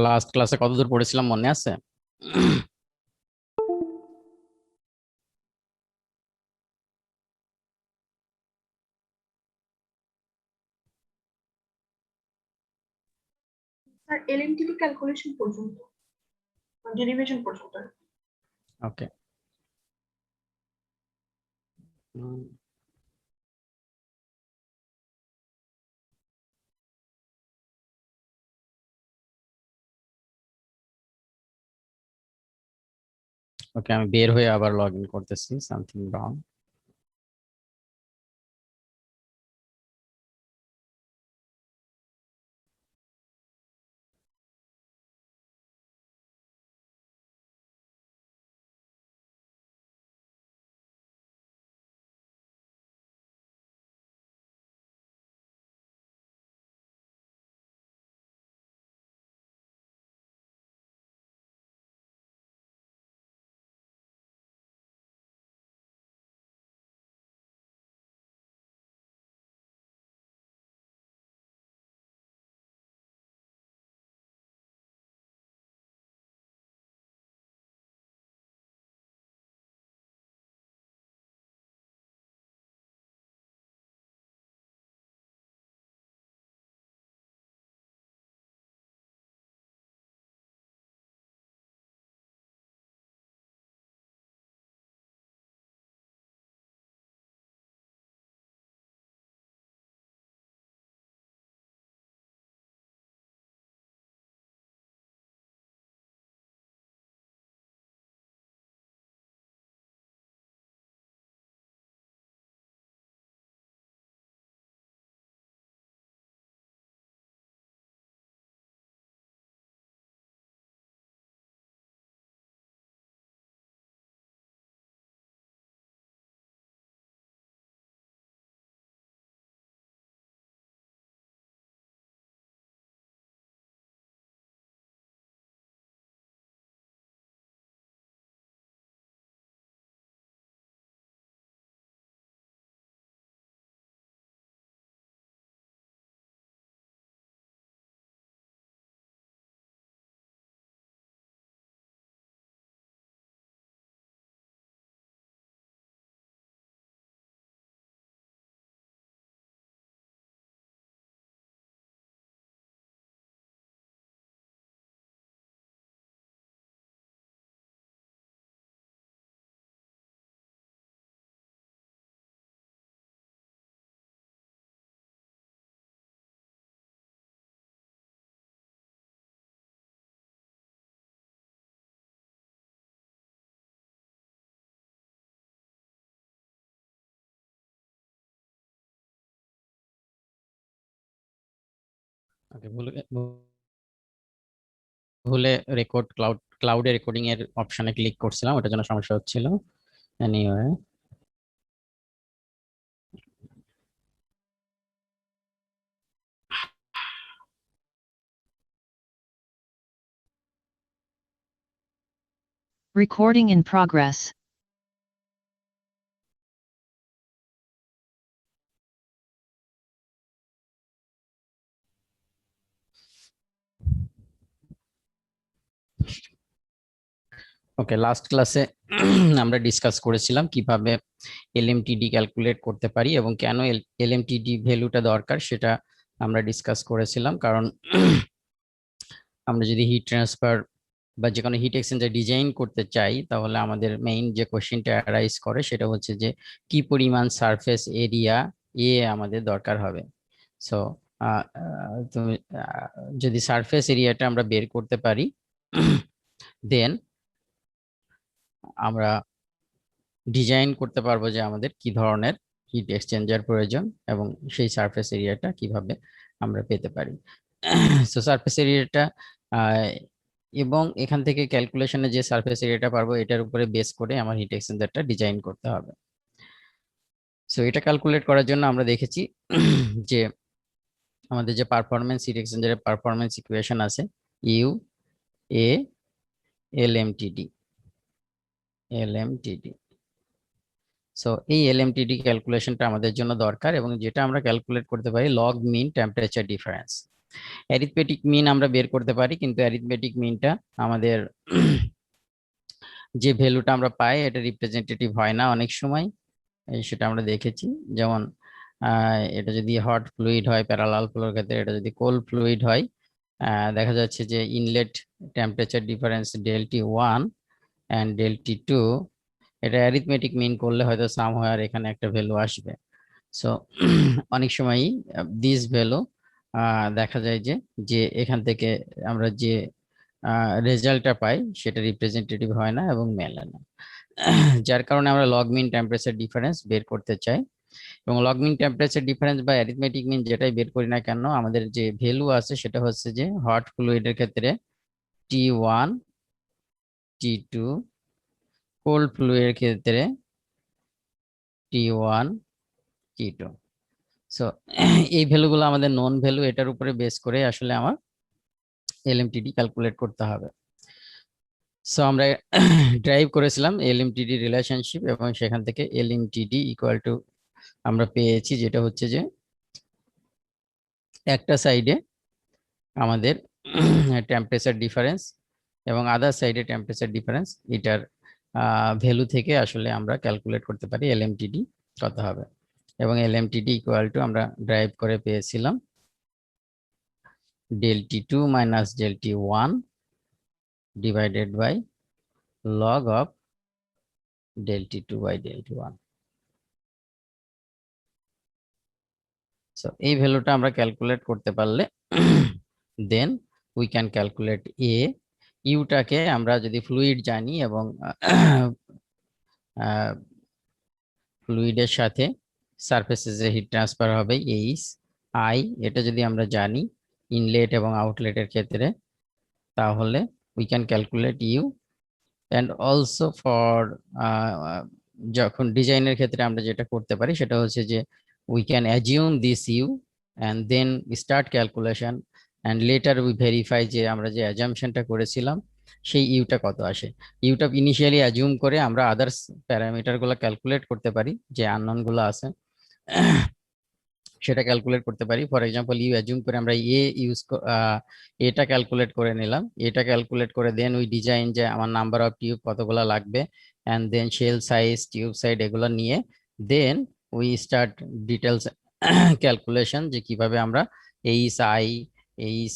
Last ক্লাসে কতদূর পড়েছিলাম মনে আছে? স্যার এলএমটিডি ক্যালকুলেশন পর্যন্ত, ডেরিভেশন পর্যন্ত। ওকে। ওকে, আমি বের হয়ে আবার লগ ইন করতেছি। Something wrong. ওকে, ভুলে ক্লাউডে রেকর্ডিং এর অপশনে ক্লিক করছিলাম, ওটার জন্য সমস্যা হচ্ছিল। Anyway, Recording in progress. Okay, last ক্লাসে আমরা ডিসকাস করেছিলাম কিভাবে এলএমটিডি ক্যালকুলেট করতে পারি এবং কেন এলএমটিডি ভ্যালুটা দরকার সেটা আমরা ডিসকাস করেছিলাম। কারণ আমরা যদি হিট ট্রান্সফার বা যে কোনো হিট এক্সচেঞ্জার ডিজাইন করতে চাই, তাহলে আমাদের মেইন যে কোশ্চেনটা অ্যারাইজ করে সেটা হচ্ছে যে কি পরিমাণ সারফেস এরিয়া আমাদের দরকার হবে। সো তুমি যদি সারফেস এরিয়াটা আমরা বের করতে পারি, দেন আমরা ডিজাইন করতে পারবো যে আমাদের কি ধরনের হিট এক্সচেঞ্জার প্রয়োজন এবং সেই সারফেস এরিয়াটা কিভাবে আমরা পেতে পারি। সো সারফেস এরিয়াটা এবং এখান থেকে ক্যালকুলেশনে যে সারফেস এরিয়াটা পারবো এটার উপরে বেস করে আমার হিট এক্সচেঞ্জারটা ডিজাইন করতে হবে। সো এটা ক্যালকুলেট করার জন্য আমরা দেখেছি যে আমাদের যে পারফরমেন্স হিট এক্সচেঞ্জারের পারফরমেন্স ইকুয়েশন আছে, ইউ এ এলএমটিডি এলএমটিডি। সো এই এলএমটিডি ক্যালকুলেশনটা আমাদের জন্য দরকার, এবং যেটা আমরা ক্যালকুলেট করতে পারি লগ মিন টেম্পারেচার ডিফারেন্স। অ্যারিথমেটিক মিন আমরা বের করতে পারি, কিন্তু অ্যারিথমেটিক মিনটা আমাদের যে ভ্যালুটা আমরা পাই এটা রিপ্রেজেন্টেটিভ হয় না অনেক সময়, সেটা আমরা দেখেছি। যেমন এটা যদি হট ফ্লুইড হয় প্যারালাল ফ্লোর ক্ষেত্রে, এটা যদি কোল্ড ফ্লুইড হয় দেখা যাচ্ছে যে ইনলেট টেম্পারেচার ডিফারেন্স ডেল্টি 1 অ্যান্ড ডেল্টি 2, এটা অ্যারিথমেটিক মিন করলে হয়তো সামহার এখানে একটা ভ্যালু আসবে। সো অনেক সময়ই দিস ভ্যালু দেখা যায় যে যে এখান থেকে আমরা যে রেজাল্টটা পাই সেটা রিপ্রেজেন্টেটিভ হয় না এবং মেলে না। যার কারণে আমরা লগ মিন টেম্পারেচার ডিফারেন্স বের করতে চাই, এবং লগ মিন টেম্পারেচার ডিফারেন্স বা অ্যারিথমেটিক মিন যেটাই বের করি না কেন, আমাদের যে ভ্যালু আছে সেটা হচ্ছে যে হট ফ্লুইডের ক্ষেত্রে T1 T2, কোল্ড ফ্লুইডের ক্ষেত্রে T1 T2। সো এই ভ্যালুগুলো আমাদের নন ভ্যালু, এটার উপরে বেস করে আসলে আমার এলএমটিডি ক্যালকুলেট করতে হবে। সো আমরা ড্রাইভ করেছিলাম এলএমটিডি রিলেশনশিপ, এবং সেখান থেকে এলএমটিডি ইকুয়াল টু আমরা পেয়েছি যেটা হচ্ছে যে একটা সাইডে আমাদের টেম্পারেচার ডিফারেন্স এবং আদার সাইডে টেম্পারেচার ডিফারেন্স, এটার ভ্যালু থেকে আসলে আমরা ক্যালকুলেট করতে পারি এলএমটিডি কত হবে। এবং এলএমটিডি ইকুয়াল টু আমরা ড্রাইভ করে পেয়েছিলাম del T 2 minus del T 1 divided by log of del T 2 by del T 1। So এই ভ্যালুটা আমরা ক্যালকুলেট করতে পারলে then we can calculate A. ইউটাকে আমরা যদি ফ্লুইড জানি এবং ফ্লুইডের সাথে সারফেসের যে হিট ট্রান্সফার হবে এইচ আই, এটা যদি আমরা জানি ইনলেট এবং আউটলেটের ক্ষেত্রে, তাহলে we can calculate U. And also for যখন ডিজাইনের ক্ষেত্রে আমরা যেটা করতে পারি সেটা হচ্ছে যে we can assume this U and then start calculation, and later we verify যে আমরা যে অ্যাজাম্পশনটা করেছিলাম সেই ইউটা কত আসে। ইউটা ইনিশিয়ালি অ্যাজিউম করে আমরা আদার্স প্যারামিটারগুলো ক্যালকুলেট করতে পারি, যে আননোন গুলো আছে সেটা ক্যালকুলেট করতে পারি। ফর এক্সাম্পল ইউ অ্যাজিউম করে আমরা এটা ক্যালকুলেট করে নিলাম, এটা ক্যালকুলেট করে দেন উই ডিজাইন যে আমার নাম্বার অফ টিউব কতগুলো লাগবে, and then shell size tube size এগুলো নিয়ে then we start details calculation যে কিভাবে আমরা এইচ আই এইচ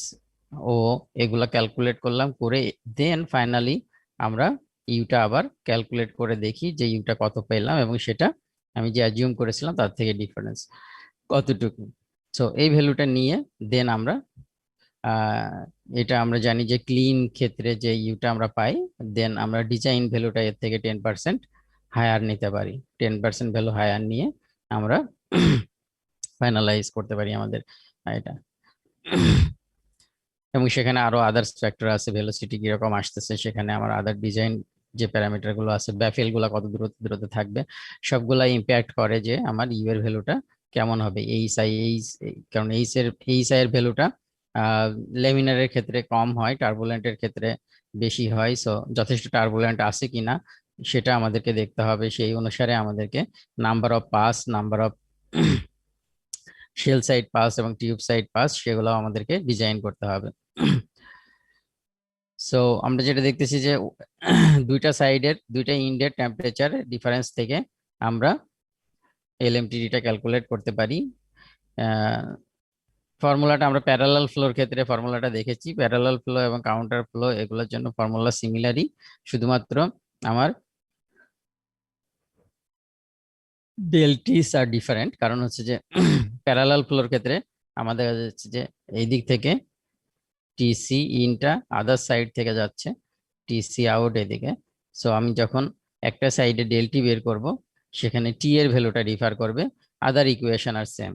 ও এগুলা ক্যালকুলেট করলাম, করে দেন ফাইনালি আমরা ইউটা আবার ক্যালকুলেট করে দেখি যে ইউটা কত পেলাম, এবং সেটা আমি যে অ্যাজিউম করেছিলাম তার থেকে ডিফারেন্স কতটুকু। সো এই ভ্যালুটা নিয়ে দেন আমরা এটা আমরা জানি যে ক্লিন ক্ষেত্রে যে ইউটা আমরা পাই, দেন আমরা ডিজাইন ভ্যালুটা এর থেকে 10% হায়ার নিতে পারি। 10% ভ্যালু হায়ার নিয়ে আমরা ফাইনালাইজ করতে পারি আমাদের এটা। এবং সেখানে আরো আদার্স ফ্যাক্টর আছে, ভেলোসিটি কিরকম আসতেছে, সেখানে আমার আদার ডিজাইন যে প্যারামিটার গুলো আছে, ব্যাফেল গুলা কত দূরত্বে থাকবে, সবগুলা ইম্প্যাক্ট করে যে আমার ইউ এর ভ্যালুটা কেমন হবে। কারণ এইচ আই এর ভ্যালুটা লেমিনারের ক্ষেত্রে কম হয়, টার্বুলেন্টের ক্ষেত্রে বেশি হয়। সো যথেষ্ট টার্বুলেন্ট আছে কিনা সেটা আমাদেরকে দেখতে হবে, সেই অনুসারে আমাদেরকে number of pass, number of shell side pass এবং টিউব সাইড পাস সেগুলো আমাদেরকে ডিজাইন করতে হবে। সো আমরা যেটা দেখতেছি যে দুইটা সাইডের দুইটা ইন্ডের টেম্পারেচার ডিফারেন্স থেকে আমরা এলএমটিডিটা ক্যালকুলেট করতে পারি। ফর্মুলাটা আমরা প্যারালাল ফ্লোর ক্ষেত্রে ফর্মুলাটা দেখেছি, প্যারালাল ফ্লো এবং কাউন্টার ফ্লো এগুলোর জন্য ফর্মুলা সিমিলারই, শুধুমাত্র আমার ডেলটিস আর ডিফারেন্ট। কারণ হচ্ছে যে প্যারালাল ফ্লোর ক্ষেত্রে আমাদের হচ্ছে যে এই দিক থেকে টিসি ইনটা আদার সাইড থেকে যাচ্ছে, টিসি আউট এদিকে। সো আমি যখন একটা সাইডে ডেলটি বের করব সেখানে টি এর ভ্যালুটা ডিফার করবে, আদার ইকুয়েশন আর same.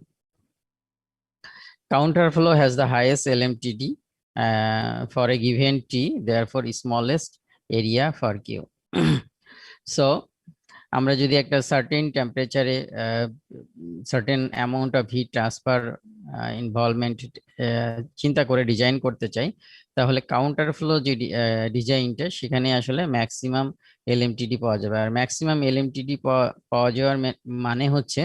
Counter flow has the highest LMTD for a given T, therefore smallest area for Q. So আমরা যদি একটা সার্টেন টেম্পারেচারে certain amount of heat transfer involvement চিন্তা করে ডিজাইন করতে চাই, তাহলে কাউন্টার ফ্লো যে ডিজাইনটা সেখানে আসলে ম্যাক্সিমাম এলএমটিডি পাওয়া যাবে। আর ম্যাক্সিমাম এলএমটিডি পাওয়া যাওয়ার মানে হচ্ছে,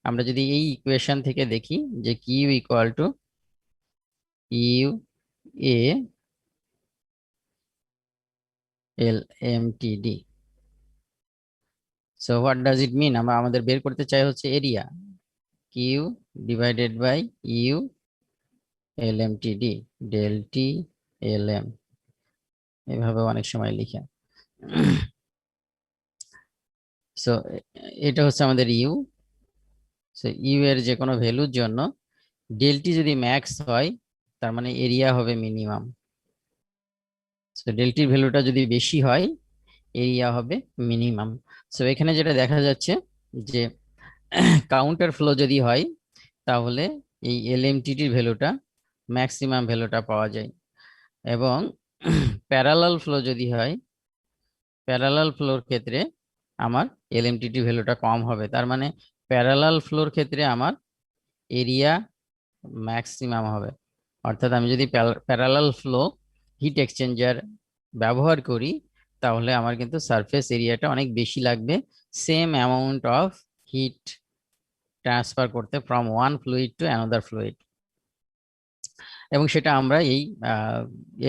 আমরা যদি এই ইকুয়েশন থেকে দেখি যে Q equal to U A LMTD. So what does it mean? আমরা আমাদের বের করতে চাই হচ্ছে area, Q divided by U LMTD, del T L M, এভাবে অনেক সময় লিখে। সো এটা হচ্ছে আমাদের ইউ। সো ইউ এর যে কোনো ভ্যালুর জন্য ডেল টি যদি ম্যাক্স হয়, তার মানে এরিয়া হবে মিনিমাম। সো ডেল টির ভ্যালুটা যদি বেশি হয়, এরিয়া হবে মিনিমাম। সো এখানে যেটা দেখা যাচ্ছে যে কাউন্টার ফ্লো যদি হয়, তাহলে এই এলএমটিটির ভ্যালুটা ম্যাক্সিমাম ভ্যালুটা পাওয়া যায়। এবং প্যারালাল ফ্লো যদি হয়, প্যারালাল ফ্লোর ক্ষেত্রে আমার এলএমটিটি ভ্যালুটা কম হবে। তার মানে প্যারালাল ফ্লোর ক্ষেত্রে আমার এরিয়া ম্যাক্সিমাম হবে। অর্থাৎ আমি যদি প্যারালাল ফ্লো হিট এক্সচেঞ্জার ব্যবহার করি, তাহলে আমার কিন্তু সারফেস এরিয়াটা অনেক বেশি লাগবে same amount of heat transfer করতে from one fluid to another fluid. এবং সেটা আমরা এই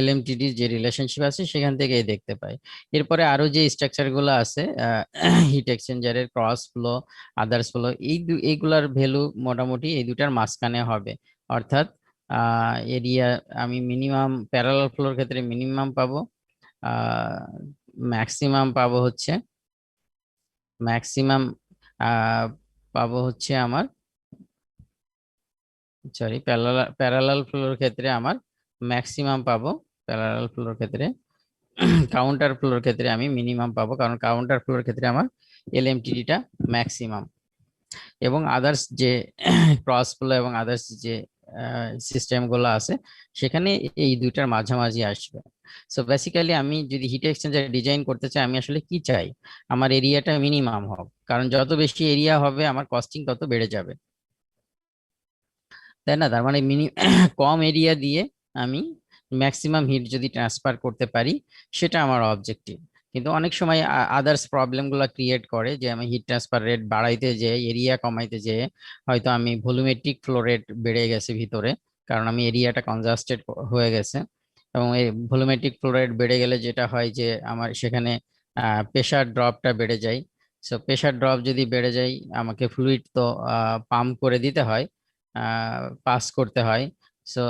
এলএমটিডির যে রিলেশনশিপ আছে সেখান থেকেই দেখতে পাই। এরপরে আরো যে স্ট্রাকচার গুলো আছে হিট এক্সচেঞ্জারের, ক্রস ফ্লো, আদার্স ফ্লো, এইগুলার ভ্যালু মোটামুটি এই দুটার মাঝখানে হবে। অর্থাৎ এরিয়া আমি মিনিমাম প্যারালাল ফ্লোর ক্ষেত্রে মিনিমাম পাবো, ম্যাক্সিমাম পাবো হচ্ছে ম্যাক্সিমাম পাবো হচ্ছে আমার, সরি, প্যারালাল ফ্লোর ক্ষেত্রে আমার ম্যাক্সিমাম পাবো, প্যারালাল ফ্লোর ক্ষেত্রে। কাউন্টার ফ্লোর ক্ষেত্রে আমি মিনিমাম পাবো, কারণ কাউন্টার ফ্লোর ক্ষেত্রে আমার এলএমটিডিটা ম্যাক্সিমাম। এবং আদার্স যে ক্রস ফ্লো এবং আদার্স যে সিস্টেম গুলো আছে, সেখানে এই দুইটার মাঝামাঝি আসবে। সো বেসিক্যালি আমি যদি হিট এক্সচেঞ্জার ডিজাইন করতে চাই, আমি আসলে কি চাই? আমার এরিয়াটা মিনিমাম হোক, কারণ যত বেশি এরিয়া হবে আমার কস্টিং তত বেড়ে যাবে, তাই না? তার মানে কম এরিয়া দিয়ে আমি ম্যাক্সিমাম হিট যদি ট্রান্সফার করতে পারি, সেটা আমার অবজেক্টিভ। কিন্তু অনেক সময় আদার্স প্রবলেম গুলা ক্রিয়েট করে, যে আমি হিট ট্রান্সফার রেট বাড়াইতে যেয়ে, এরিয়া কমাইতে যেয়ে হয়তো আমি ভলিউমেট্রিক ফ্লো রেট বেড়ে গেছে ভিতরে, কারণ আমি এরিয়াটা কনজাস্টেড হয়ে গেছে। এবং এই ভলিউমেট্রিক ফ্লো রেট বেড়ে গেলে যেটা হয় যে আমার সেখানে প্রেসার ড্রপটা বেড়ে যায়। সো প্রেসার ড্রপ যদি বেড়ে যায়, আমাকে ফ্লুইড তো পাম্প করে দিতে হয়, পাস করতে হয়। সো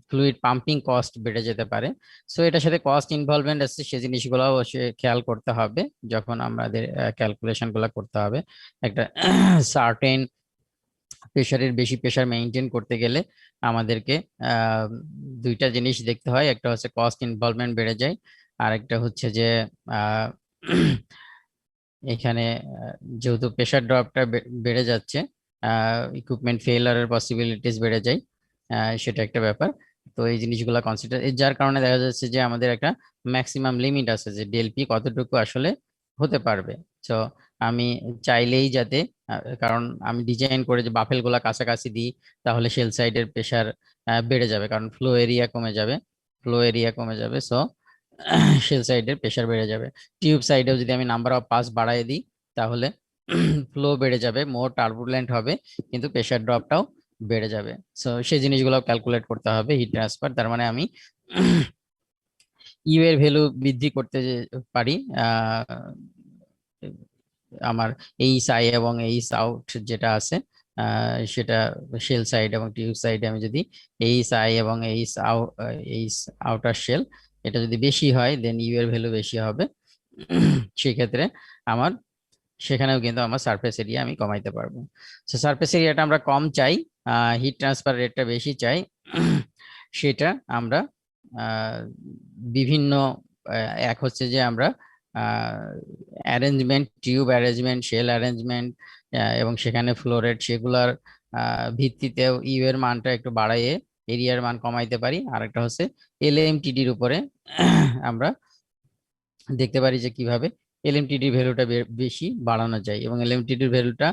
ফ্লুইড পাম্পিং কস্ট বেড়ে যেতে পারে। সো এটার সাথে কস্ট ইনভলভমেন্ট আছে, সেই জিনিসগুলো অবশ্যই খেয়াল করতে হবে যখন আমাদের ক্যালকুলেশন গুলো করতে হবে। একটা সার্টেন প্রেশারের, বেশি প্রেশার মেনটেন করতে গেলে আমাদেরকে আহ, দুইটা জিনিস দেখতে হয়। একটা হচ্ছে কস্ট ইনভলভমেন্ট বেড়ে যায়, আর একটা হচ্ছে যে আহ, এখানে যেহেতু প্রেশার ড্রপটা বেড়ে যাচ্ছে, ইকুইপমেন্ট ফেইলারের পসিবিলিটিস বেড়ে যায়, সেটা একটা ব্যাপার। তো এই জিনিসগুলো কনসিডার, যার কারণে দেখা যাচ্ছে যে আমাদের একটা ম্যাক্সিমাম লিমিট আছে যে ডেল পি কতটুকু আসলে হতে পারবে। তো আমি চাইলেই যাতে, কারণ আমি ডিজাইন করে যে বাফেল গুলা কাছাকাছি দিই, তাহলে শেল সাইডের প্রেশার বেড়ে যাবে, কারণ ফ্লো এরিয়া কমে যাবে, ফ্লো এরিয়া কমে যাবে। সো শেল সাইডের প্রেশার বেড়ে যাবে। টিউব সাইডেও যদি আমি নাম্বার অফ পাস বাড়াই দিই, তাহলে ফ্লো বেড়ে যাবে, মোর টার্বুলেন্ট হবে, কিন্তু প্রেশার ড্রপটাও বেড়ে যাবে। সো সেই জিনিসগুলো ক্যালকুলেট করতে হবে হিট ট্রান্সফার। তার মানে আমি ইউ এর ভ্যালু বৃদ্ধি করতে পারি, আমার এইচ আই এবং এইচ আউট যেটা আছে, সেটা শেল সাইড এবং টিউব সাইডে আমি যদি এইচ আই এবং এইচ আউটার শেল এটা যদি বেশি হয়, দেন ইউ এর ভ্যালু বেশি হবে। সেক্ষেত্রে আমার সেখানেও কিন্তু আমার সারফেস এরিয়া আমি কমাইতে পারবো। সো সারফেস এরিয়াটা আমরা কম চাই, হিট ট্রান্সফার রেটটা বেশি চাই। সেটা আমরা বিভিন্ন এক হচ্ছে যে আমরা arrangement, tube arrangement, shell arrangement এবং সেখানে ফ্লো রেট, সেগুলার ভিত্তিতেও ইউ এর মানটা একটু বাড়াইয়ে এরিয়ার মান কমাইতে পারি। আর একটা হচ্ছে এলএমটিডির উপরে আমরা দেখতে পারি যে কিভাবে এলএমটিডির ভ্যালুটা বেশি বাড়ানো যায়, এবং এলএমটিডির ভ্যালুটা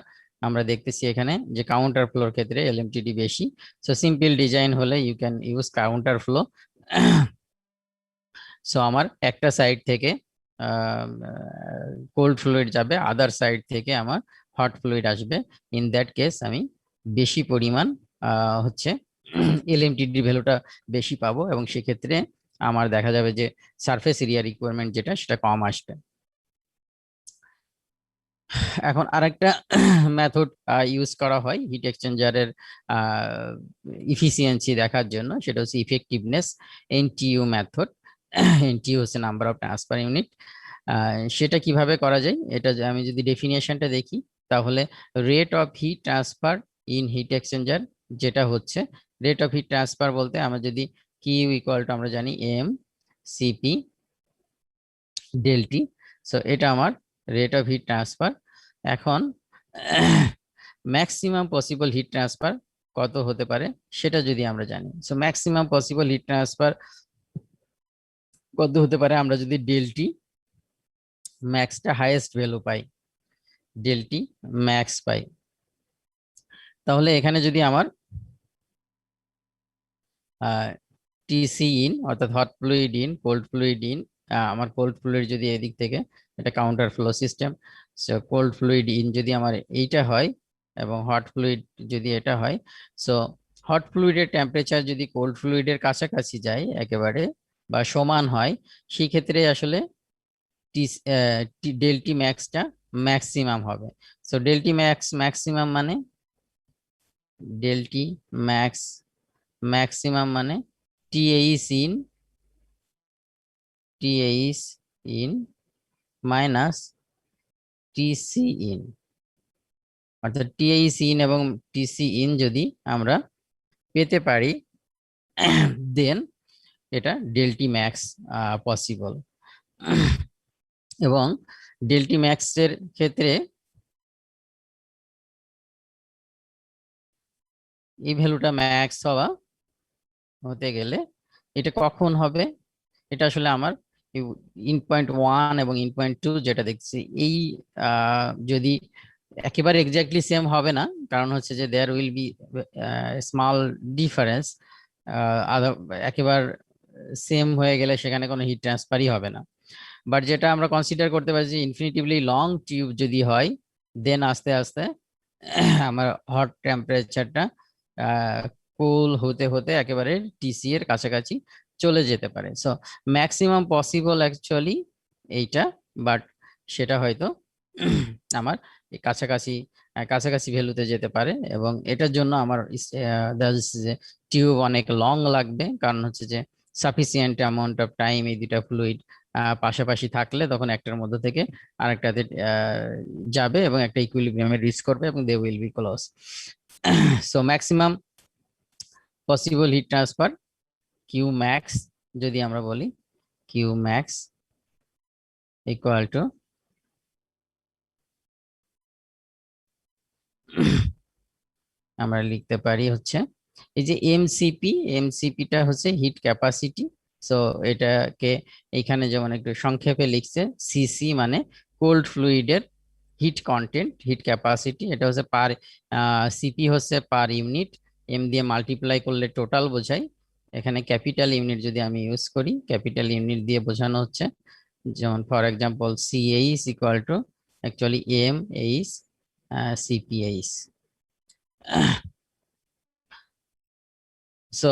আমরা দেখতেছি এখানে যে কাউন্টার ফ্লোর ক্ষেত্রে এলএমটিডি বেশি। সো সিম্পল ডিজাইন হলে you can use counter flow. So আমার একটা সাইড থেকে কোল্ড ফ্লুইড যাবে, আদার সাইড থেকে আমার হট ফ্লুইড আসবে। ইন দ্যাট কেস আমি বেশি পরিমাণ হচ্ছে এলএমটিডি ভ্যালুটা বেশি পাবো, এবং সেক্ষেত্রে আমার দেখা যাবে যে সারফেস এরিয়া রিকোয়ারমেন্ট যেটা সেটা কম আসবে। এখন আরেকটা মেথড ইউজ করা হয় হিট এক্সচেঞ্জারের ইফিসিয়েন্সি দেখার জন্য, সেটা হচ্ছে ইফেক্টিভনেস এনটিইউ মেথড। এনটিইউ হচ্ছে নাম্বার অফ ট্রান্সফার ইউনিট। সেটা কিভাবে করা যায়, এটা আমি যদি ডেফিনিশনটা দেখি তাহলে rate of heat transfer in which exchanger, যেটা হচ্ছে রেট অফ হিট ট্রান্সফার বলতে আমরা যদি কিউ ইকুয়াল টু আমরা জানি M CP del T. So এটা আমার রেট অফ হিট ট্রান্সফার। এখন ম্যাক্সিমাম পসিবল হিট ট্রান্সফার কত হতে পারে সেটা যদি আমরা জানি, so maximum possible heat transfer কত হতে পারে, আমরা যদি ডেলটি ম্যাক্সটা হাইয়েস্ট ভ্যালু পাই, ডেলটি ম্যাক্স পাই, তাহলে এখানে যদি আমার টিসি ইন অর্থাৎ hot fluid in cold fluid in, আমার কোল্ড ফ্লুইড যদি এদিক থেকে এটা counter flow system, so cold fluid in যদি আমার এইটা হয় এবং হট ফ্লুইড যদি এটা হয়, সো হট ফ্লুইডের টেম্পারেচার যদি কোল্ড ফ্লুইডের কাছাকাছি যায় একেবারে বা সমান হয়, সেই ক্ষেত্রে আসলে ডেলটি ম্যাক্সটা ম্যাক্সিমাম হবে। সো ডেলটি ম্যাক্স ম্যাক্সিমাম মানে ডেলটি ম্যাক্স ম্যাক্সিমাম মানে TH in minus TC in, অর্থাৎ টিএইচ ইন এবং টিসি ইন যদি আমরা পেতে পারি দেন এটা ডেলটি ম্যাক্স পসিবল। এবং ডেলটি ম্যাক্স এর ক্ষেত্রে এই ভ্যালুটা ম্যাক্স হতে গেলে এটা কখন হবে, এটা আসলে আমার ইন পয়েন্ট 1 এবং ইন পয়েন্ট 2 যেটা দেখছি এই যদি একেবারে এক্স্যাক্টলি সেম হবে না, কারণ হচ্ছে যে there will be small difference. একেবারে সেম হয়ে গেলে সেখানে কোনো হিট ট্রান্সফারই হবে না। বাট যেটা আমরা কনসিডার করতে পারি যে ইনফিনিটিভলি লং টিউব যদি হয়, দেন আস্তে আস্তে আমার হট টেম্পারেচারটা কুল হতে হতে একেবারে টিসি এর কাছাকাছি চলে যেতে পারে। সো ম্যাক্সিমাম পসিবল অ্যাকচুয়ালি এইটা, বাট সেটা হয়তো আমার এই কাছাকাছি কাছাকাছি ভ্যালুতে যেতে পারে, এবং এটার জন্য আমার টিউব অনেক লং লাগবে, কারণ হচ্ছে যে সাফিসিয়েন্ট অ্যামাউন্ট অফ টাইম এই দুটা ফ্লুইড পাশাপাশি থাকলে তখন একটার মধ্যে থেকে আরেকটাতে যাবে এবং একটা ইকুইলিব্রিয়ামে রিচ করবে এবং they will be close. So maximum possible heat transfer Q max যদি আমরা বলি, কিউ ম্যাক্স ইকুয়াল টু আমরা লিখতে পারি হচ্ছে এই যে এমসিপিটা হচ্ছে হিট ক্যাপাসিটি। সো এটাকে এখানে যেমন একটু সংক্ষেপে লিখছে সিসি মানে কোল্ড ফ্লুইডের হিট কন্টেন্ট, হিট ক্যাপাসিটি, এটা হচ্ছে পার সিপি হচ্ছে পার ইউনিট, এম দিয়ে মাল্টিপ্লাই করলে টোটাল বোঝায়। এখানে ক্যাপিটাল ইউনিট যদি আমি ইউজ করি, ক্যাপিটাল ইউনিট দিয়ে বোঝানো হচ্ছে, যেমন for example CH equal to actually M H CPH. So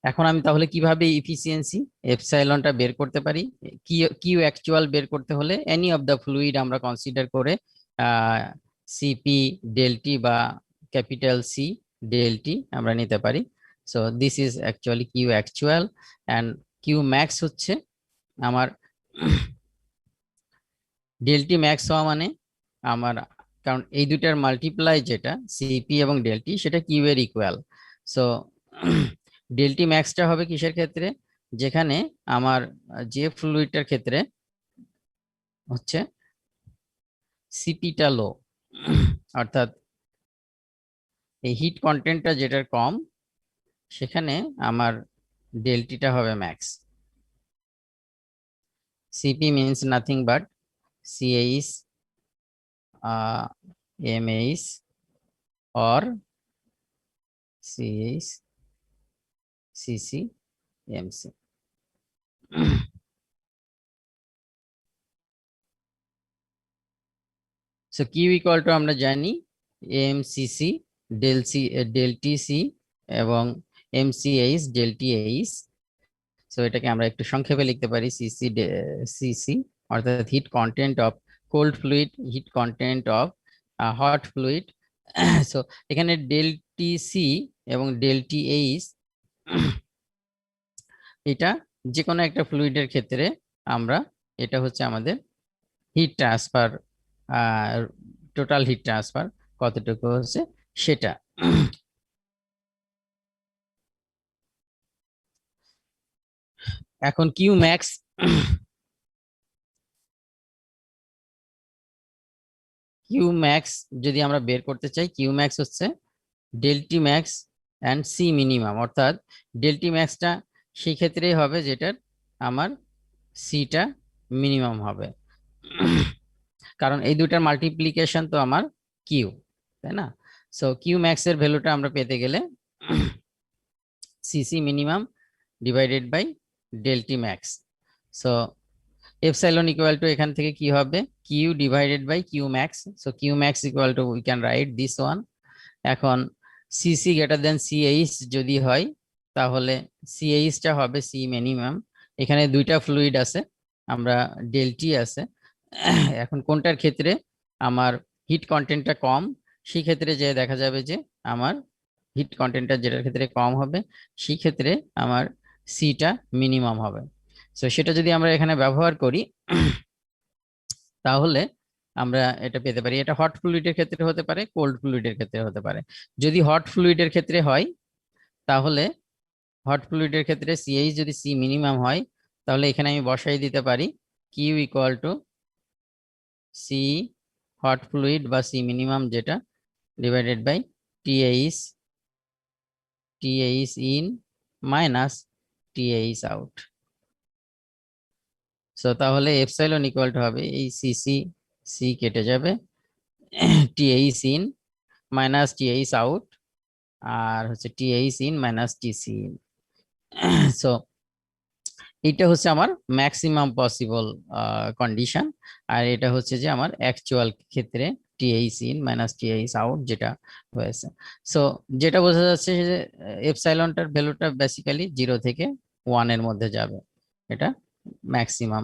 এখন আমি তাহলে কিভাবে ইফিসিয়েন্সি এপসাইলনটা বের করতে পারি, কিউ অ্যাকচুয়াল বের করতে হলে এনি অফ দ্য ফ্লুইড আমরা কনসিডার করে সিপি ডেলটি বা ক্যাপিটাল সি ডেলটি আমরা নিতে পারি। So this is actually Q actual, and Q max হচ্ছে আমার ডেলটি ম্যাক্স হওয়া মানে আমার, কারণ এই দুটার মাল্টিপ্লাই যেটা সিপি এবং ডেলটি সেটা কিউ এর ইকুয়াল। সো ডেলটি ম্যাক্সটা হবে কিসের ক্ষেত্রে, যেখানে আমার যে ফ্লুইডটার ক্ষেত্রে হচ্ছে সিপিটা লো, অর্থাৎ এই হিট কন্টেন্টটা যেটার কম, সেখানে আমার ডেলটিটা হবে max. Cp means nothing but CH MH or CH CC MC. So Q equal to আমরা জানি MCC del TC এবং MCH del TH। সো এটাকে আমরা একটু সংক্ষেপে লিখতে পারি সিসি অর্থাৎ heat content of cold fluid, heat content of hot fluid. So এখানে ডেল টিসি এবং ডেল টিএইচ এটা যে কোনো একটা ফ্লুইডের ক্ষেত্রে আমরা এটা হচ্ছে আমাদের heat transfer, total heat transfer কতটুকু হচ্ছে সেটা। এখন কিউ ম্যাক্স, কিউ ম্যাক্স যদি আমরা বের করতে চাই, কিউ ম্যাক্স হচ্ছে ডেল্টি ম্যাক্স অ্যান্ড সি মিনিমাম, অর্থাৎ ডেল্টি ম্যাক্সটা সেই ক্ষেত্রেই হবে যেটার আমার সিটা মিনিমাম হবে, কারণ এই দুটার মাল্টিপ্লিকেশন তো আমার কিউ, তাই না? সো কিউ ম্যাক্স এর ভ্যালুটা আমরা পেতে গেলে CC minimum divided by del T max. So epsilon equal to এখান থেকে কি হবে, Q divided by Q max. So Q max equal to we can write this one. এখন সিসি গ্রেটার দেন সিএইচ যদি হয় তাহলে সিএইচটা হবে সি মিনিমাম। এখানে দুইটা ফ্লুইড আছে, আমরা ডেলটি আছে। এখন কোনটার ক্ষেত্রে আমার হিট কন্টেন্টটা কম, সেই ক্ষেত্রে যে দেখা যাবে যে আমার হিট কন্টেন্টটা যেটার ক্ষেত্রে কম হবে সেই ক্ষেত্রে আমার সিটা মিনিমাম হবে। সো সেটা যদি আমরা এখানে ব্যবহার করি তাহলে আমরা এটা পেতে পারি। এটা হট ফ্লুইডের ক্ষেত্রে হতে পারে, কোল্ড ফ্লুইডের ক্ষেত্রে হতে পারে। যদি হট ফ্লুইডের ক্ষেত্রে হয় তাহলে হট ফ্লুইডের ক্ষেত্রে সিএইচ যদি সি মিনিমাম হয় তাহলে এখানে আমি বসাই দিতে পারি Q equal to C hot fluid বা সি মিনিমাম যেটা divided by TH in minus TH out. So তাহলে এপসাইলন ইকুয়াল টু হবে এই সিসি, সি কেটে যাবে, TH in minus TH out, আর হচ্ছে TH in minus TC in. So এটা হচ্ছে আমার ম্যাক্সিমাম পসিবল কন্ডিশন, আর এটা হচ্ছে যে আমার অ্যাকচুয়াল ক্ষেত্রে TH in minus TH out যেটা হয়েছে। সো যেটা বোঝা যাচ্ছে যে এপসাইলনটার ভ্যালুটা বেসিক্যালি 0 থেকে 1 এর মধ্যে যাবে, এটা ম্যাক্সিমাম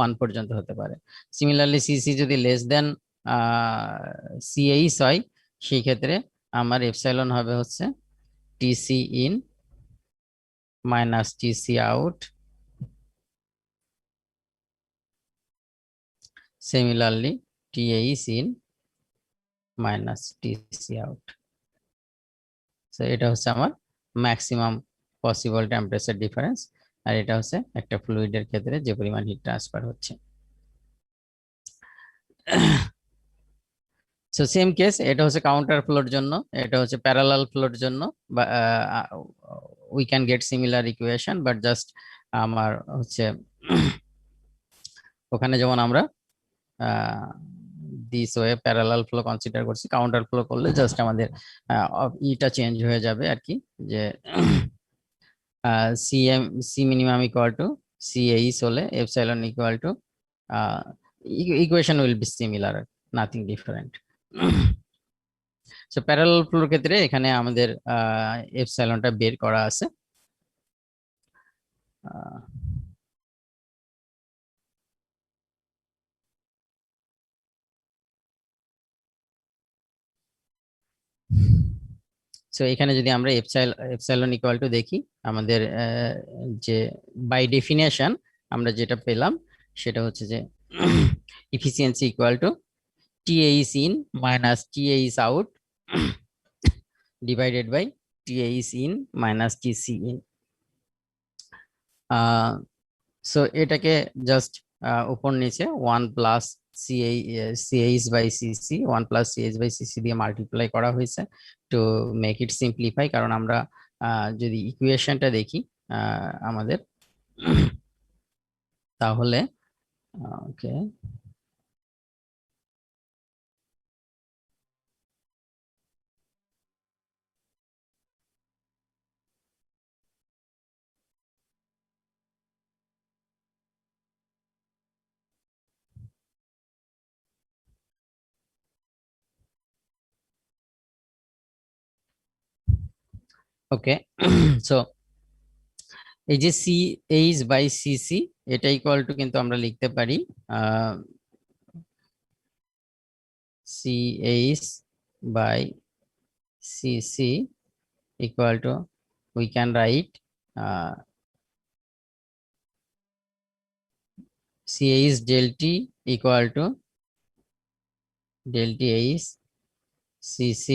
1 পর্যন্ত হতে পারে। সিমিলারলি সিসি যদি লেস দেন সিএইচ হয় সেই ক্ষেত্রে আমার এপসাইলন হবে হচ্ছে TC in minus TC out. Similarly, TA is in minus TC out. So এটা হচ্ছে আমার ম্যাক্সিমাম পসিবল টেম্পারেচার ডিফারেন্স, আর এটা হচ্ছে একটা ফ্লুইডের ক্ষেত্রে যে পরিমাণ হিট ট্রান্সফার হচ্ছে। সো সেম কেস, এটা হচ্ছে কাউন্টার ফ্লোর জন্য, এটা হচ্ছে প্যারালাল ফ্লোর জন্য, বা we can get similar equation, but just আমার হচ্ছে ওখানে যেমন আমরা this way parallel flow consider করছি, কাউন্টার ফ্লো করলে জাস্ট আমাদের ইটা চেঞ্জ হয়ে যাবে আর কি, যে C minimum equal to CH হলে epsilon equal to equation will be similar, nothing different. So parallel ফ্লোর ক্ষেত্রে এখানে আমাদের এপসাইলনটা বের করা আছে। সো এখানে যদি আমরা এপসাইলন ইকুয়াল টু দেখি, আমাদের যে বাই ডেফিনেশন আমরা যেটা পেলাম সেটা হচ্ছে যে efficiency equal to TH in minus TH out divided by TH in minus TC in. So এটাকে জাস্ট উপর নিচে 1 plus CH by CC 1 plus CH by CC দিয়ে মাল্টিপ্লাই করা হয়েছে টু মেক ইট সিম্পলিফাই। কারণ আমরা যদি ইকুয়েশনটা দেখি আমাদের তাহলে ওকে, ওকে। সো এই যে সি এইচ বাই সিসি, এটা ইকুয়াল টু কিন্তু আমরা লিখতে পারি C H by CC equal to, we can write CH del T equal to del T H CC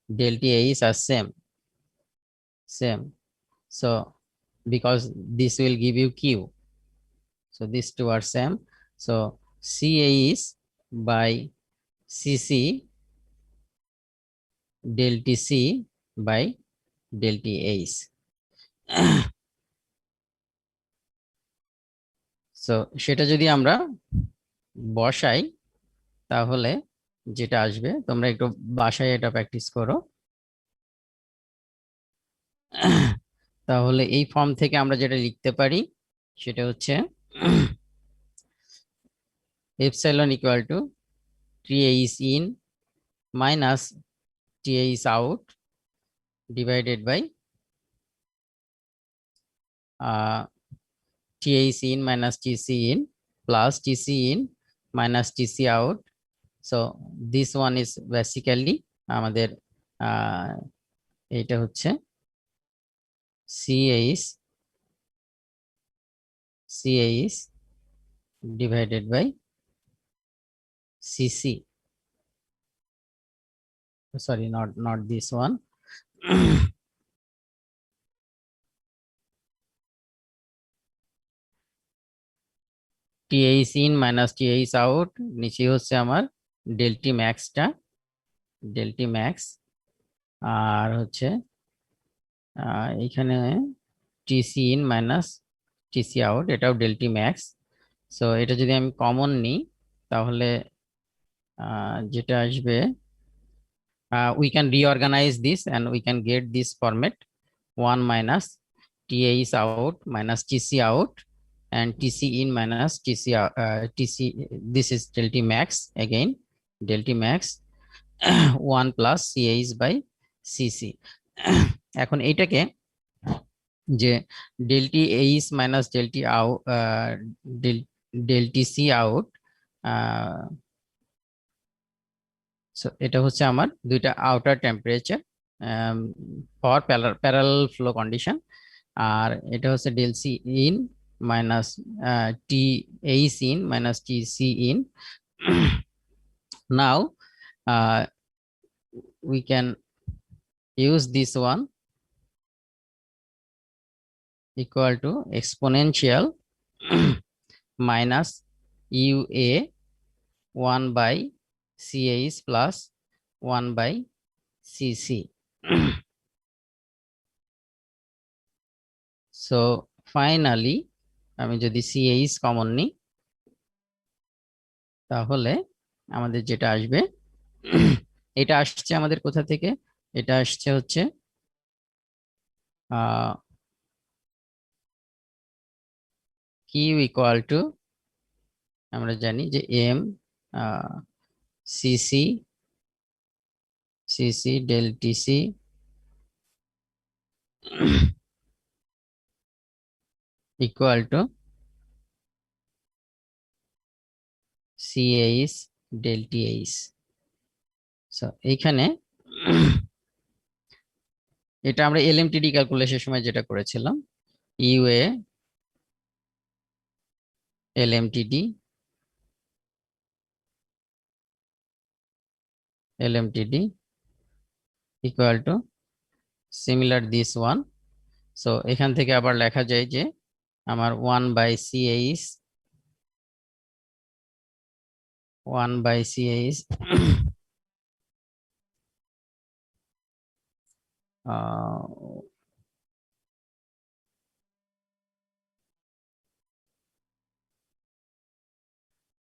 del T H are same. So because this will give you Q, so these two are same. So CH by CC del TC by del TH. So সেটা যদি আমরা বসাই তাহলে যেটা আসবে, তোমরা একটু বাসায় এটা প্র্যাকটিস করো। তাহলে এই ফর্ম থেকে আমরা যেটা লিখতে পারি সেটা হচ্ছে epsilon equal to TH in minus TH out divided by TH in minus TC in plus TC in minus TC out. So this one is basically আমাদের এটা হচ্ছে CH divided by CC. Sorry, not this one. TH in minus TH out, নিচে হচ্ছে আমার ডেল্টি ম্যাক্সটা, ডেল্টি max, আর হচ্ছে এখানে TC in minus TC out, এটাও ডেল্টি max. So এটা যদি আমি কমন নিই তাহলে যেটা আসবে, we can reorganize this and we can get this format 1 minus TH out minus TC out and TC in minus TC out, TC, this is delta max, again delta max 1 plus CH by CC. এখন এইটাকে যে del T H minus del T out del T C out, so এটা হচ্ছে আমার দুইটা outer temperature for parallel flow condition, আর এটা হচ্ছে del C in minus T H in minus T C in. Now we can use this one equal to exponential minus UA 1 by CH plus 1 by CC. So finally আমি যদি CH common নিই তাহলে আমাদের যেটা আসবে, এটা আসছে আমাদের কোথা থেকে, এটা আসছে হচ্ছে Q equal to, আমরা জানি যে M CC del TC equal to CH del TH. So এইখানে এটা আমরা এলএমটিডি ক্যালকুলেশনের সময় যেটা করেছিলাম, UA LMTD equal to similar this one. So এখান থেকে আবার লেখা যায় যে আমার 1 by CH 1 by CH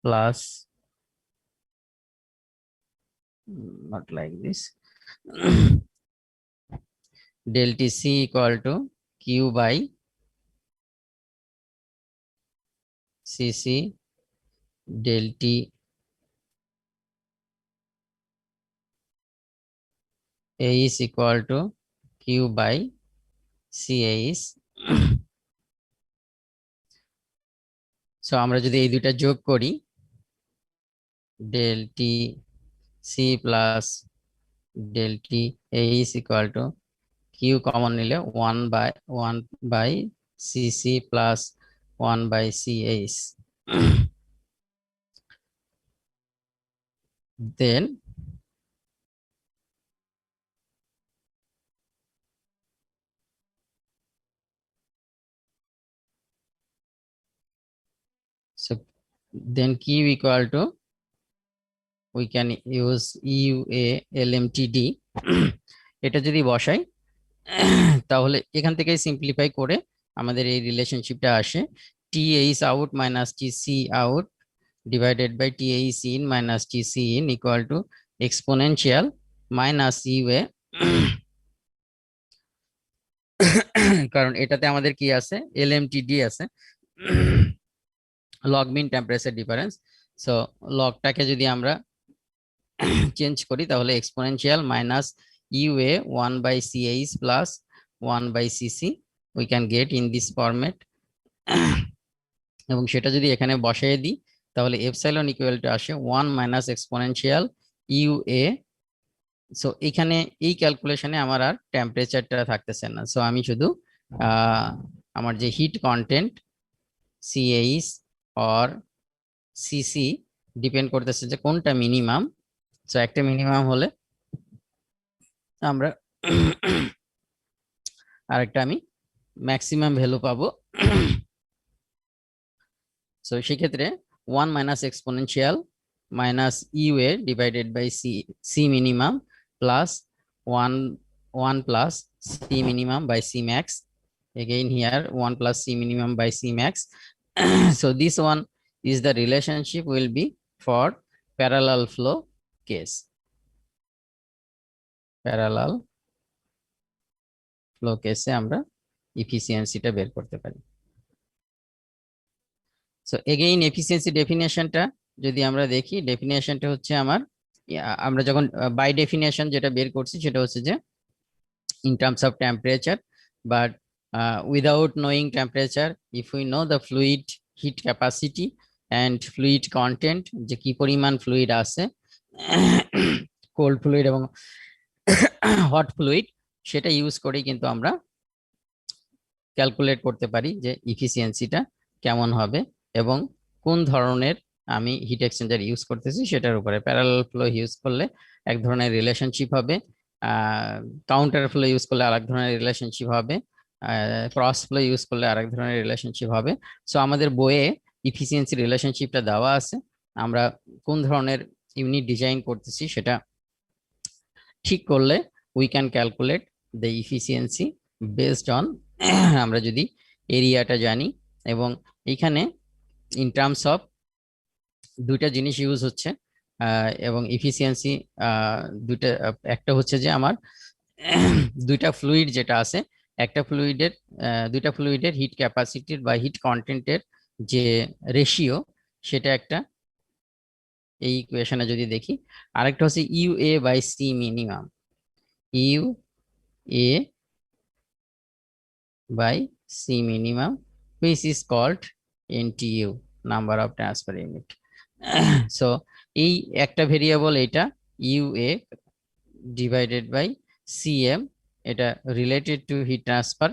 plus not like this del Tc equal to Q by Cc del T A is equal to Q by CAS so আমরা যদি এই দুইটা যোগ করি del T C plus del T A is equal to Q common নিলে 1 by CC plus 1 by CAS then so then Q equal to we can use EUA LMTD এটা যদি বসাই তাহলে এখান থেকে সিম্পলিফাই করে আমাদের এই রিলেশনশিপটা আসে TAs out minus TC out divided by TAC in minus TC in equal to exponential minus UA কারণ এটাতে আমাদের কি আছে LMTD আছে লগ মিন টেম্পারেচার ডিফারেন্স সো লগটাকে যদি আমরা চেঞ্জ করি তাহলে exponential minus UA 1 by CAS plus 1 by CC we can get in this format এবং সেটা যদি এখানে বসাই দিই তাহলে এপসাইলন ইকুয়াল টু আসে 1 মাইনাস এক্সপোনেনশিয়াল UA সো এখানে এই ক্যালকুলেশনে আমার আর টেম্পারেচারটা থাকতেছে না সো আমি শুধু আমার যে heat content CAS or CC depend করতেছে যে কোনটা মিনিমাম সো একটা মিনিমাম হলে আমরা আরেকটা আমি ম্যাক্সিমাম ভ্যালু পাবো সো সেক্ষেত্রে 1 minus exponential minus UA divided by C minimum plus 1 plus C minimum by C max again here 1 plus C minimum by C max so this one is the relationship will be for parallel flow case parallel flow case আমরা এফিসিয়েন্সিটা বের করতে পারি so again efficiency ডেফিনেশনটা যদি আমরা দেখি ডেফিনেশনটা হচ্ছে আমরা যখন বাই ডেফিনেশন যেটা বের করছি সেটা হচ্ছে যে in terms of temperature but without knowing temperature if we know the fluid heat capacity and fluid content যে কি পরিমাণ ফ্লুইড আছে কোল্ড ফ্লুইড এবং হট ফ্লুইড সেটা ইউজ করে কিন্তু আমরা ক্যালকুলেট করতে পারি যে এফিসিয়েন্সিটা কেমন হবে এবং কোন ধরনের আমি হিট এক্সচেঞ্জার ইউজ করতেছি সেটার উপরে প্যারালাল ফ্লো ইউজ করলে এক ধরনের রিলেশনশিপ হবে কাউন্টার ফ্লো ইউজ করলে আরেক ধরনের রিলেশনশিপ হবে ক্রস ফ্লো ইউজ করলে আরেক ধরনের রিলেশনশিপ হবে সো আমাদের বইয়ে এফিসিয়েন্সি রিলেশনশিপটা দেওয়া আছে আমরা কোন ধরনের ইউনিট ডিজাইন করতেছি সেটা ঠিক করলে we can calculate the efficiency based on আমরা যদি এরিয়াটা জানি এবং এইখানে ইন টার্মস অফ দুইটা জিনিস ইউজ হচ্ছে এবং এফিসিয়েন্সি দুইটা একটা হচ্ছে যে আমার দুইটা ফ্লুইড যেটা আছে একটা ফ্লুইডের দুইটা ফ্লুইডের হিট ক্যাপাসিটির বা হিট কন্টেন্টের যে রেশিও সেটা একটা এই ইকুয়েশনে যদি দেখি আরেকটা হচ্ছে UA by C minimum UA by C minimum which is called NTU number of transfer unit so এই একটা ভেরিয়েবল এটা UA divided by CM এটা রিলেটেড টু হিট ট্রান্সফার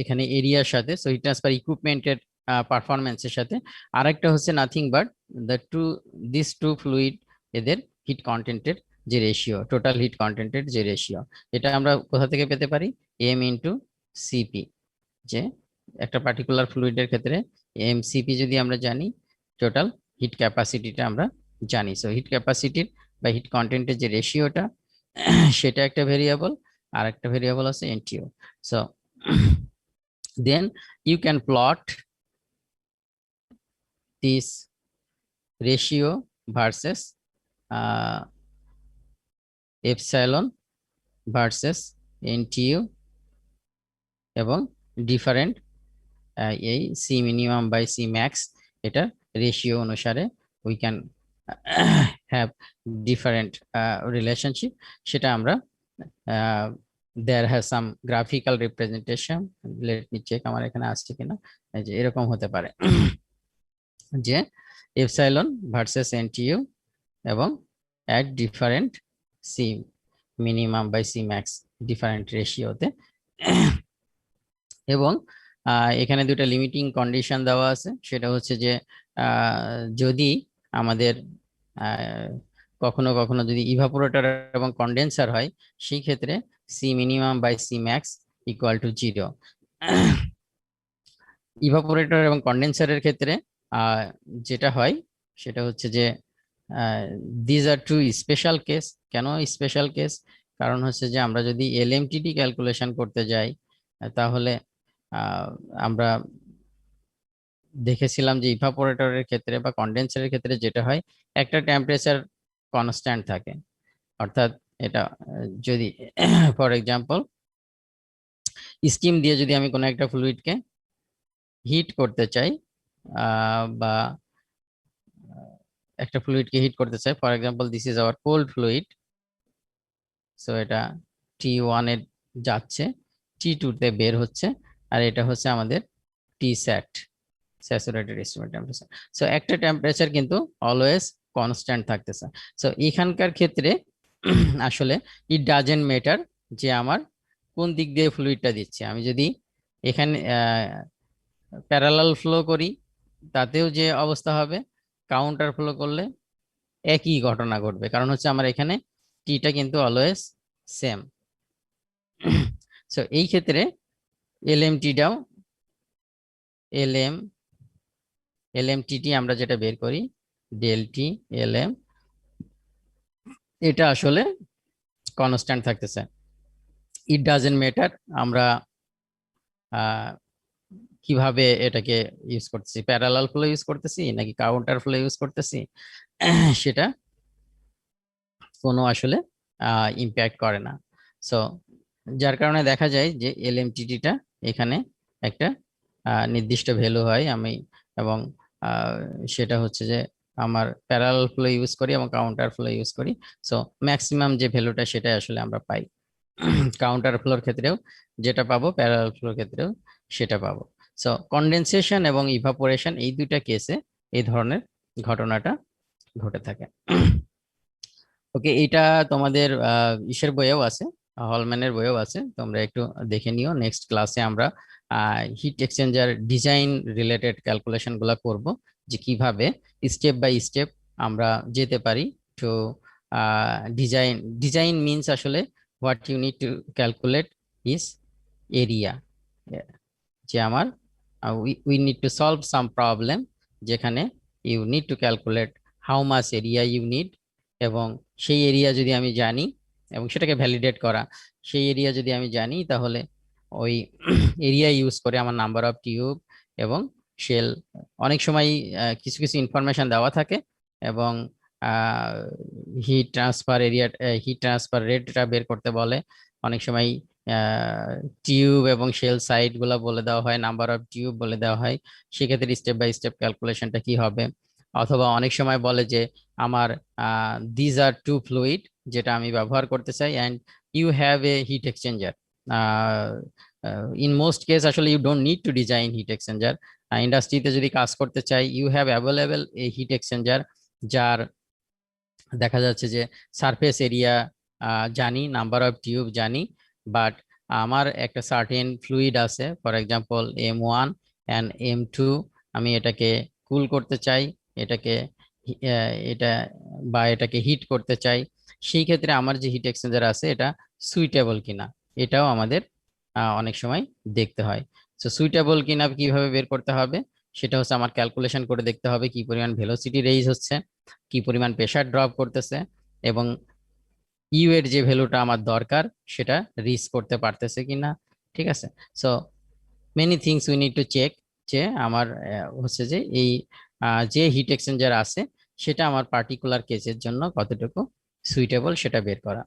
এখানে এরিয়ার সাথে সো হিট ট্রান্সফার ইকুইপমেন্টের পারফরমেন্সের সাথে আরেকটা হচ্ছে nothing but this two fluid এদের হিট কন্টেন্টের যে রেশিও টোটাল হিট কন্টেন্টের যে রেশিও এটা আমরা কোথা থেকে পেতে পারি M ইন্টু সিপি যে একটা পার্টিকুলার ফ্লুইডের ক্ষেত্রে MCP যদি আমরা জানি টোটাল হিট ক্যাপাসিটিটা আমরা জানি সো হিট ক্যাপাসিটির বা হিট কন্টেন্টের যে রেশিওটা সেটা একটা ভেরিয়েবল আর একটা ভেরিয়েবল আছে NTU so then you can plot this ratio versus epsilon versus NTU এবং ডিফারেন্ট এই C minimum by C max এটা রেশিও অনুসারে we can have different relationship, সেটা আমরা there has some graphical representation. Let me check আমার এখানে আসছে কিনা। এই যে এরকম হতে পারে যে এপসাইলন ভার্সেস এনটিইউ এবং at different c minimum by c max different রেশিওতে এবং এখানে দুটো লিমিটিং কন্ডিশন দেওয়া আছে, সেটা হচ্ছে যে যদি আমাদের কখনো কখনো যদি ইভাপোরেটর এবং কন্ডেন্সার হয় সেই ক্ষেত্রে C minimum by C max equal to 0। Evaporator এবং কন্ডেন্সারের ক্ষেত্রে যেটা হয় সেটা হচ্ছে যে these are two special case. কেন স্পেশাল কেস? কারণ হচ্ছে যে আমরা যদি এলএমটিডি ক্যালকুলেশন করতে যাই তাহলে আমরা দেখেছিলাম যে ইভাপোরেটরের ক্ষেত্রে বা কন্ডেন্সারের ক্ষেত্রে যেটা হয় একটা টেম্পারেচার কনস্ট্যান্ট থাকে, অর্থাৎ এটা যদি ফর এক্সাম্পল স্টিম দিয়ে যদি আমি কোনো একটা ফ্লুইডকে হিট করতে চাই বা একটা ফ্লুইডকে হিট করতে চাই, for example this is our cold fluid, so এটা T1 এ যাচ্ছে, T2 তে বের হচ্ছে, আর এটা হচ্ছে আমাদের Tsat saturated estimate temperature. So একটা টেম্পারেচার কিন্তু অলওয়েজ কনস্ট্যান্ট থাকতেছে। সো এখানকার ক্ষেত্রে আসলে ইট ডাজেন্ট ম্যাটার যে আমার কোন দিক দিয়ে ফ্লুইডটা দিচ্ছে। আমি যদি এখানে প্যারালাল ফ্লো করি তাতেও যে অবস্থা হবে, কাউন্টার ফ্লো করলে একই ঘটনা ঘটবে, কারণ হচ্ছে আমার এখানে টিটা কিন্তু অলওয়েজ সেম। সো এই ক্ষেত্রে এলএমটিটাও এলএমটিটি আমরা যেটা বের করি ডেল টি এলএম, এটা আসলে কনস্ট্যান্ট থাকতেছে। ইট ডাজেন্ট ম্যাটার আমরা কিভাবে এটাকে ইউজ করতেছি, প্যারালাল ফ্লো ইউজ করতেছি নাকি কাউন্টার ফ্লো ইউজ করতেছি, সেটা কোনো আসলে ইম্প্যাক্ট করে না। সো যার কারণে দেখা যায় যে এলএমটিটিটা এখানে একটা নির্দিষ্ট ভ্যালু হয় আমি, এবং সেটা হচ্ছে যে আমার প্যারালাল ফ্লো ইউজ করি এবং কাউন্টার ফ্লো ইউজ করি। সো ম্যাক্সিমাম যে ভ্যালুটা সেটাই আসলে আমরা পাই। কাউন্টার ফ্লোর ক্ষেত্রেও যেটা পাবো, প্যারালাল ফ্লোর ক্ষেত্রেও সেটা পাবো। সো কন্ডেনসেশন এবং ইভাপোরেশন এই দুইটা কেসে এই ধরনের ঘটনাটা ঘটে থাকে। ওকে, এটা তোমাদের ইসের বইয়েও আছে, হলম্যানের বইয়েও আছে, তোমরা একটু দেখে নিও। নেক্সট ক্লাসে আমরা hit exchanger design related calculation গুলা করব, যে কিভাবে স্টেপ বাই স্টেপ আমরা যেতে পারি টু ডিজাইন। ডিজাইন মিনস আসলে what you need to calculate is area, যে আমার we need to solve some problem যেখানে you need to calculate how much area you need, এবং সেই এরিয়া যদি আমি জানি এবং সেটাকে ভ্যালিডেট করা, সেই এরিয়া যদি আমি জানি তাহলে ওই এরিয়া ইউজ করে আমার নাম্বার অফ টিউব এবং শেল, অনেক সময় কিছু কিছু ইনফরমেশন দেওয়া থাকে, এবং heat transfer area, heat transfer রেটটা বের করতে বলে, অনেক সময় টিউব এবং শেল সাইড গুলা বলে দেওয়া হয়, নাম্বার অফ টিউব বলে দেওয়া হয়, সেক্ষেত্রে স্টেপ বাই স্টেপ ক্যালকুলেশনটা কি হবে। অথবা অনেক সময় বলে যে আমার দিজ আর টু ফ্লুইড যেটা আমি ব্যবহার করতে চাই and you have a heat exchanger. In most case আসলে you don't need to design heat exchanger. ইন্ডাস্ট্রিতে যদি কাজ করতে চাই you have available a heat exchanger, যার দেখা যাচ্ছে যে সারফেস এরিয়া জানি, নাম্বার অফ টিউব জানি, বাট আমার একটা সার্টেন ফ্লুইড আছে, for example M1 and M2, আমি এটাকে কুল করতে চাই, এটাকে এটাকে হিট করতে চাই, সেই ক্ষেত্রে আমার যে হিট এক্সচেঞ্জার আছে এটা সুইটেবল কিনা, এটাও আমাদের অনেক সময় দেখতে হয়। তো সুইটেবল কিনা কিভাবে বের করতে হবে, সেটা হচ্ছে আমার ক্যালকুলেশন করে দেখতে হবে কি পরিমাণ ভেলোসিটি রেইজ হচ্ছে, কি পরিমাণ প্রেসার ড্রপ করতেছে, এবং ইউ এর যে ভ্যালুটা আমার দরকার সেটা রিচ করতে পারতেছে কিনা। ঠিক আছে, so many things we need to check, যে আমার হচ্ছে যে এই যে হিট এক্সচেঞ্জার আছে সেটা আমার পার্টিকুলার কেসের জন্য কতটুকু সুইটেবল সেটা বের করা।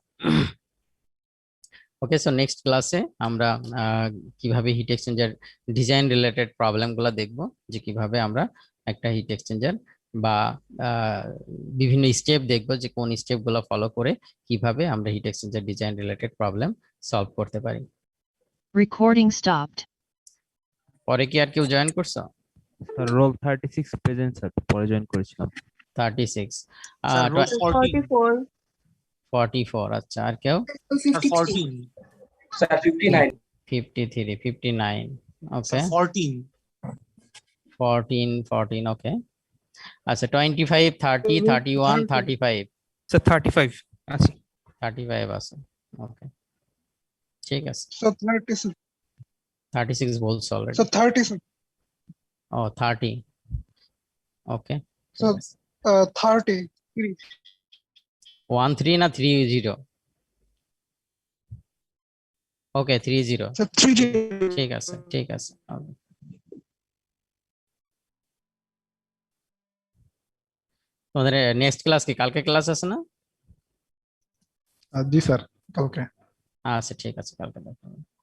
ওকে, সো নেক্সট ক্লাসে আমরা কিভাবে হিট এক্সচেঞ্জার ডিজাইন রিলেটেড প্রবলেমগুলো দেখব, যে কিভাবে আমরা একটা হিট এক্সচেঞ্জার বা বিভিন্ন স্টেপ দেখব, যে কোন স্টেপগুলো ফলো করে কিভাবে আমরা hit exchanger design related problem solve করতে পারি। Recording stopped. পরে কি আর কেউ জয়েন করছো? স্যার রোল 36 প্রেজেন্ট স্যার, পরে জয়েন করেছিলাম। 36, Sir, row 14. 44, 44, আচ্ছা, আর কেউ? Sir, 53, 14. Sir, 59. 53, 59, ওকে, Sir, 14. 14, ওকে, আচ্ছা, 25, 30, 31, 35, Sir, 35. আচ্ছা 35 আছে, ওকে, ঠিক আছে। So 30, sir. 36 বলছো অলরেডি। So 30, sir. ও 30, ওকে, So 30. 13 না 30? ওকে, 30, So 30. ঠিক আছে, ঠিক আছে, okay. তোমাদের নেক্সট ক্লাস কি কালকে ক্লাস আছে না? Ji sir. Okay. আচ্ছা, ঠিক আছে, কালকে দেখা হবে।